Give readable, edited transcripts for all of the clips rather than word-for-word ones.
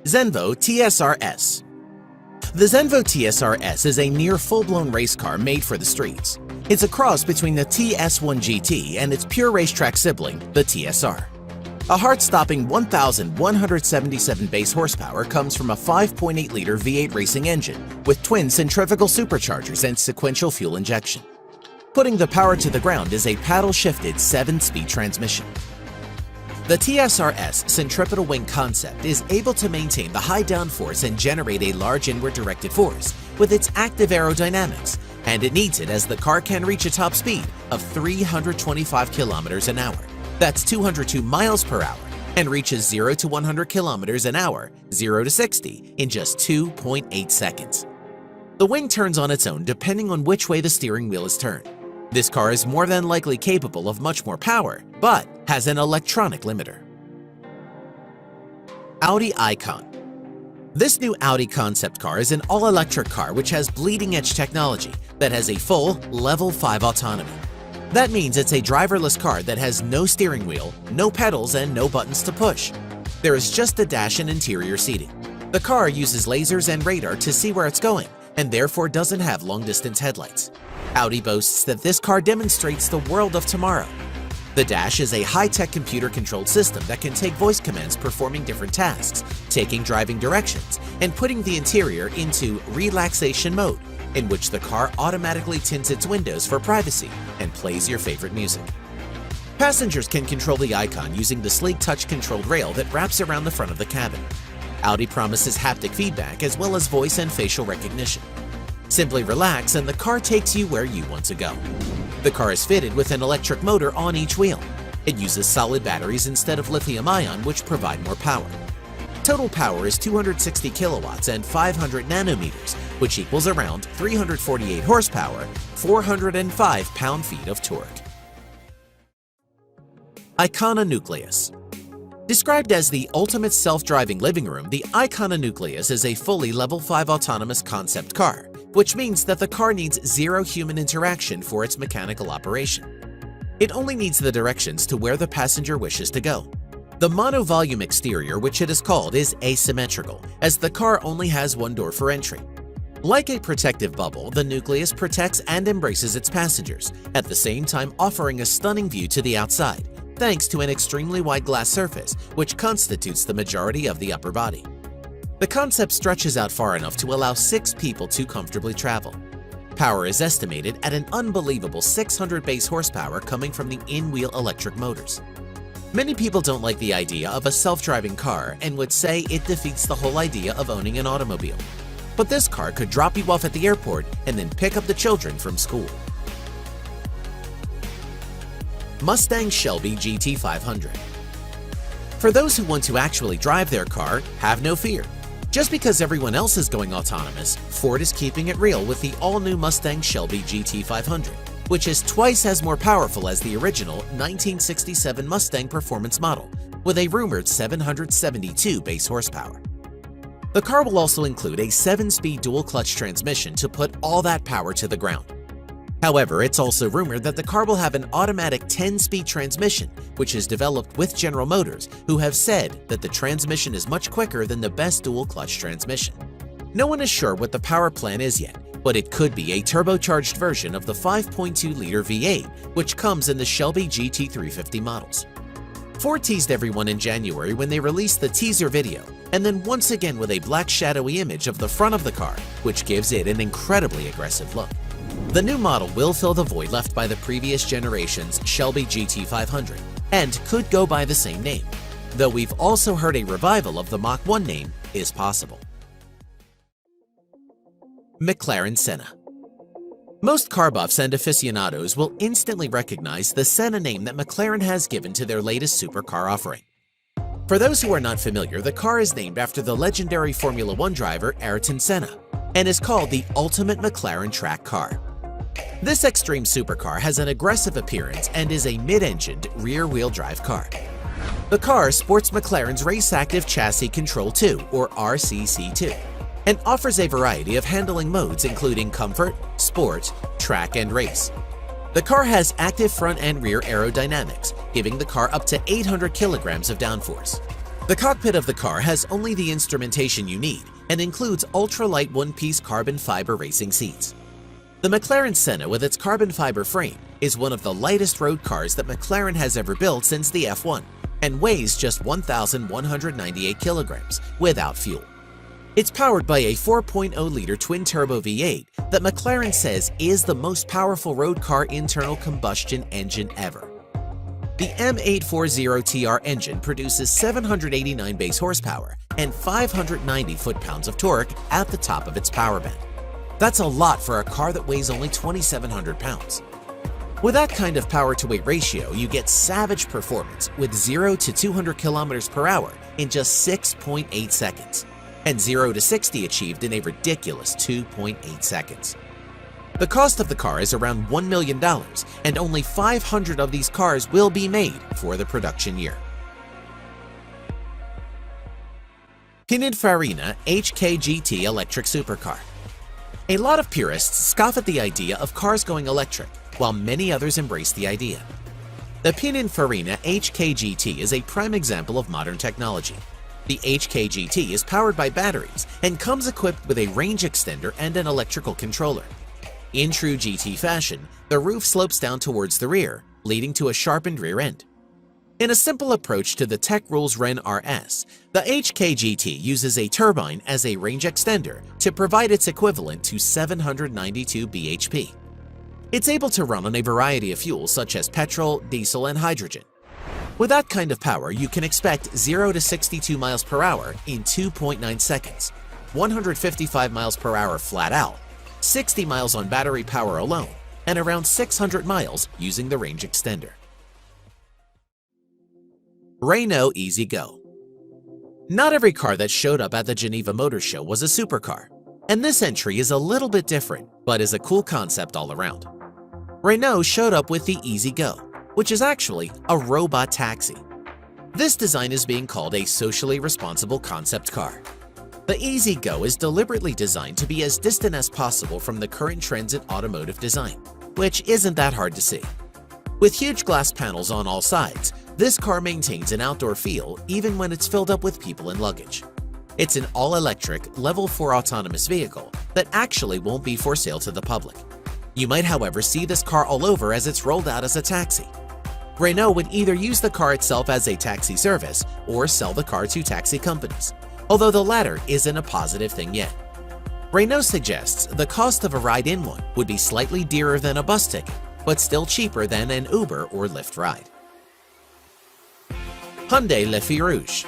Zenvo TSR-S. The Zenvo TSR-S is a near full-blown race car made for the streets. It's a cross between the TS1 GT and its pure racetrack sibling, the TSR. A heart-stopping 1,177 base horsepower comes from a 5.8-liter V8 racing engine with twin centrifugal superchargers and sequential fuel injection. Putting the power to the ground is a paddle-shifted 7-speed transmission. The TSR-S centripetal wing concept is able to maintain the high downforce and generate a large inward-directed force with its active aerodynamics, and it needs it as the car can reach a top speed of 325 kilometers an hour. That's 202 miles per hour, and reaches 0 to 100 kilometers an hour, 0 to 60, in just 2.8 seconds. The wing turns on its own depending on which way the steering wheel is turned. This car is more than likely capable of much more power, but has an electronic limiter. Audi Icon. This new Audi concept car is an all-electric car which has bleeding-edge technology that has a full Level 5 autonomy. That means it's a driverless car that has no steering wheel, no pedals, and no buttons to push. There is just a dash and interior seating. The car uses lasers and radar to see where it's going, and therefore doesn't have long-distance headlights. Audi boasts that this car demonstrates the world of tomorrow. The dash is a high-tech computer-controlled system that can take voice commands performing different tasks, taking driving directions, and putting the interior into relaxation mode, in which the car automatically tints its windows for privacy and plays your favorite music. Passengers can control the Icon using the sleek touch-controlled rail that wraps around the front of the cabin. Audi promises haptic feedback as well as voice and facial recognition. Simply relax and the car takes you where you want to go. The car is fitted with an electric motor on each wheel. It uses solid batteries instead of lithium-ion, which provide more power. Total power is 260 kilowatts and 500 nanometers, which equals around 348 horsepower, 405 pound-feet of torque. Icona Nucleus. Described as the ultimate self-driving living room, the Icona Nucleus is a fully Level 5 autonomous concept car, which means that the car needs zero human interaction for its mechanical operation. It only needs the directions to where the passenger wishes to go. The monovolume exterior, which it is called, is asymmetrical, as the car only has one door for entry. Like a protective bubble, the Nucleus protects and embraces its passengers, at the same time offering a stunning view to the outside, thanks to an extremely wide glass surface, which constitutes the majority of the upper body. The concept stretches out far enough to allow 6 people to comfortably travel. Power is estimated at an unbelievable 600 base horsepower coming from the in-wheel electric motors. Many people don't like the idea of a self-driving car and would say it defeats the whole idea of owning an automobile. But this car could drop you off at the airport and then pick up the children from school. Mustang Shelby GT500. For those who want to actually drive their car, have no fear. Just because everyone else is going autonomous, Ford is keeping it real with the all-new Mustang Shelby GT500, which is twice as more powerful as the original 1967 Mustang performance model, with a rumored 772 base horsepower. The car will also include a 7-speed dual-clutch transmission to put all that power to the ground. However, it's also rumored that the car will have an automatic 10-speed transmission, which is developed with General Motors, who have said that the transmission is much quicker than the best dual-clutch transmission. No one is sure what the power plan is yet, but it could be a turbocharged version of the 5.2-liter V8, which comes in the Shelby GT350 models. Ford teased everyone in January when they released the teaser video, and then once again with a black shadowy image of the front of the car, which gives it an incredibly aggressive look. The new model will fill the void left by the previous generation's Shelby GT500 and could go by the same name, though we've also heard a revival of the Mach 1 name is possible. McLaren Senna. Most car buffs and aficionados will instantly recognize the Senna name that McLaren has given to their latest supercar offering. For those who are not familiar, the car is named after the legendary Formula 1 driver Ayrton Senna and is called the Ultimate McLaren Track Car. This extreme supercar has an aggressive appearance and is a mid-engined rear-wheel drive car. The car sports McLaren's Race Active Chassis Control 2, or RCC2, and offers a variety of handling modes including comfort, sport, track, and race. The car has active front and rear aerodynamics, giving the car up to 800 kilograms of downforce. The cockpit of the car has only the instrumentation you need and includes ultra-light one-piece carbon fiber racing seats. The McLaren Senna with its carbon fiber frame is one of the lightest road cars that McLaren has ever built since the F1 and weighs just 1,198 kilograms without fuel. It's powered by a 4.0-liter twin-turbo V8 that McLaren says is the most powerful road car internal combustion engine ever. The M840TR engine produces 789 base horsepower and 590 foot-pounds of torque at the top of its power band. That's a lot for a car that weighs only 2,700 pounds. With that kind of power-to-weight ratio, you get savage performance with 0 to 200 kilometers per hour in just 6.8 seconds, and 0 to 60 achieved in a ridiculous 2.8 seconds. The cost of the car is around $1 million, and only 500 of these cars will be made for the production year. Pininfarina HK-GT-Electric Supercar. A lot of purists scoff at the idea of cars going electric, while many others embrace the idea. The Pininfarina HK-GT is a prime example of modern technology. The HK-GT is powered by batteries and comes equipped with a range extender and an electrical controller. In true GT fashion, the roof slopes down towards the rear, leading to a sharpened rear end. In a simple approach to the Tech Rules Ren RS, the HK-GT uses a turbine as a range extender to provide its equivalent to 792 bhp. It's able to run on a variety of fuels such as petrol, diesel, and hydrogen. With that kind of power, you can expect 0 to 62 miles per hour in 2.9 seconds, 155 miles per hour flat out, 60 miles on battery power alone, and around 600 miles using the range extender. Renault Easy Go. Not every car that showed up at the Geneva Motor Show was a supercar, and this entry is a little bit different, but is a cool concept all around. Renault showed up with the Easy Go, which is actually a robot taxi. This design is being called a socially responsible concept car. The Easy Go is deliberately designed to be as distant as possible from the current trends in automotive design, which isn't that hard to see. With huge glass panels on all sides, this car maintains an outdoor feel even when it's filled up with people and luggage. It's an all-electric, Level 4 autonomous vehicle that actually won't be for sale to the public. You might, however, see this car all over as it's rolled out as a taxi. Renault would either use the car itself as a taxi service or sell the car to taxi companies, although the latter isn't a positive thing yet. Renault suggests the cost of a ride in one would be slightly dearer than a bus ticket, but still cheaper than an Uber or Lyft ride. Hyundai Le Feu Rouge.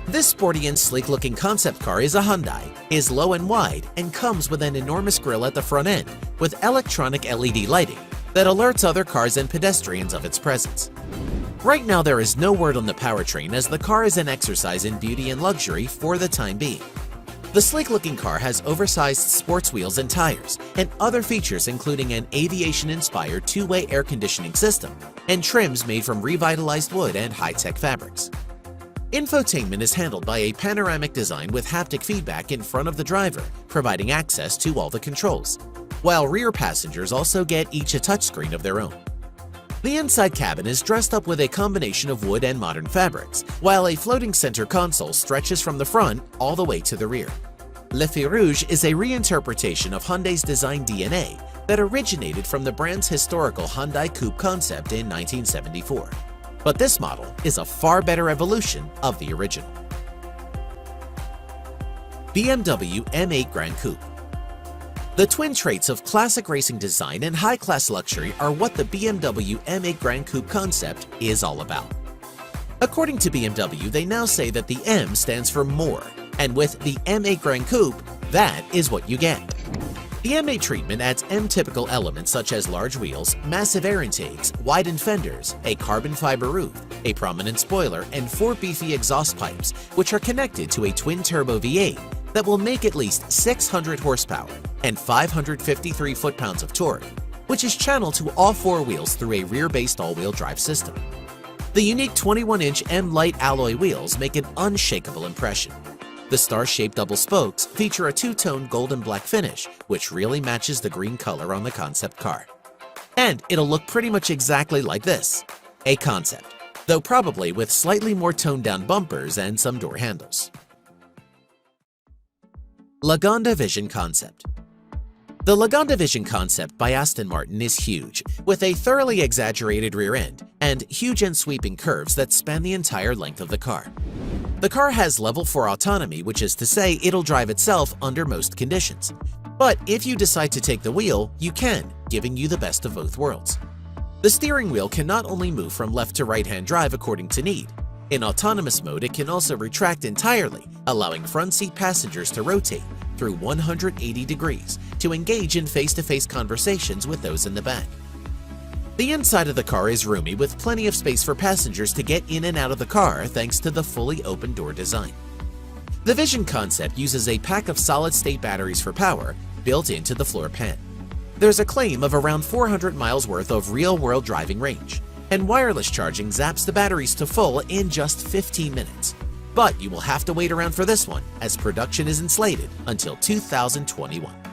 This sporty and sleek-looking concept car is a Hyundai, is low and wide, and comes with an enormous grille at the front end with electronic LED lighting that alerts other cars and pedestrians of its presence. Right now there is no word on the powertrain as the car is an exercise in beauty and luxury for the time being. The sleek-looking car has oversized sports wheels and tires, and other features including an aviation-inspired two-way air conditioning system and trims made from revitalized wood and high-tech fabrics. Infotainment is handled by a panoramic design with haptic feedback in front of the driver, providing access to all the controls, while rear passengers also get each a touchscreen of their own. The inside cabin is dressed up with a combination of wood and modern fabrics, while a floating center console stretches from the front all the way to the rear. Le Feu Rouge is a reinterpretation of Hyundai's design DNA that originated from the brand's historical Hyundai Coupe concept in 1974. But this model is a far better evolution of the original. BMW M8 Gran Coupe. The twin traits of classic racing design and high-class luxury are what the BMW M8 Gran Coupe concept is all about. According to BMW, they now say that the M stands for more, and with the M8 Gran Coupe, that is what you get. The M8 treatment adds M-typical elements such as large wheels, massive air intakes, widened fenders, a carbon fiber roof, a prominent spoiler, and 4 beefy exhaust pipes, which are connected to a twin-turbo V8 that will make at least 600 horsepower and 553 foot-pounds of torque, which is channeled to all 4 wheels through a rear-based all-wheel drive system. The unique 21-inch M-Lite alloy wheels make an unshakable impression. The star-shaped double spokes feature a two-tone golden black finish, which really matches the green color on the concept car. And it'll look pretty much exactly like this, a concept. though probably with slightly more toned-down bumpers and some door handles. Lagonda Vision Concept. The Lagonda Vision concept by Aston Martin is huge, with a thoroughly exaggerated rear end and huge and sweeping curves that span the entire length of the car. The car has level 4 autonomy, which is to say it'll drive itself under most conditions. But if you decide to take the wheel, you can, giving you the best of both worlds. The steering wheel can not only move from left to right-hand drive according to need. In autonomous mode, it can also retract entirely, allowing front seat passengers to rotate through 180 degrees to engage in face-to-face conversations with those in the back. The inside of the car is roomy with plenty of space for passengers to get in and out of the car thanks to the fully open door design. The Vision concept uses a pack of solid-state batteries for power built into the floor pan. There's a claim of around 400 miles worth of real-world driving range, and wireless charging zaps the batteries to full in just 15 minutes. But you will have to wait around for this one, as production isn't slated until 2021.